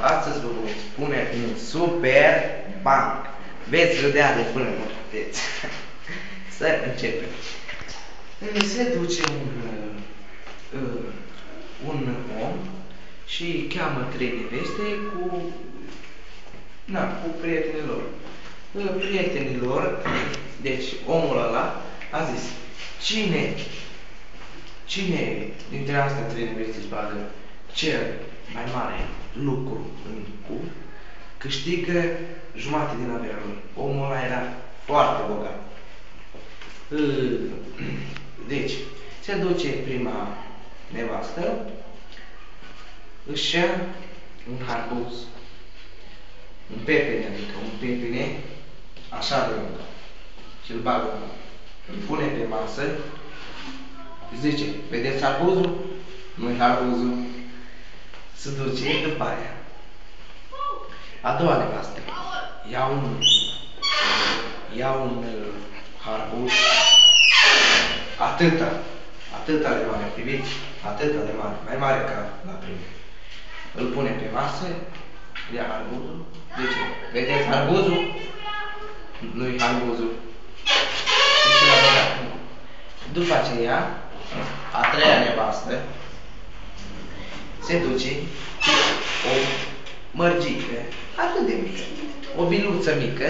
astăzi vă voi spune un super banc. Veți râdea de până nu puteți. Să începem. Se duce un om și cheamă 3 neveste cu prietenii lor. Prietenilor, deci omul ăla a zis, cine dintre astea 3 neveste își bagă cel mai mare lucru în cur, câștigă jumate din averea lui. Omul ăla era foarte bogat. Deci, se duce prima nevastă, își ia un harbuz, un pepene, adică un pepene, așa de lung, și îl bagă, îl pune pe masă, zice, vedeți harbuzul? Nu-i harbuzul. Se duce după aia. A doua nevastă, ia un harbuz, atâta de mare, priviți, atâta de mare, mai mare ca la primul. Îl pune pe masă, ia harbuzul, zice, vedeți harbuzul? Nu-i harbuzul. Și l-a băgat. După aceea, a treia nevastă se duce o mărgică, atât de mică, o biluță mică,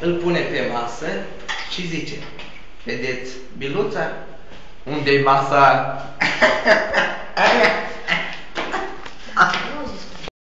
îl pune pe masă și zice, vedeți biluța? Unde-i masa?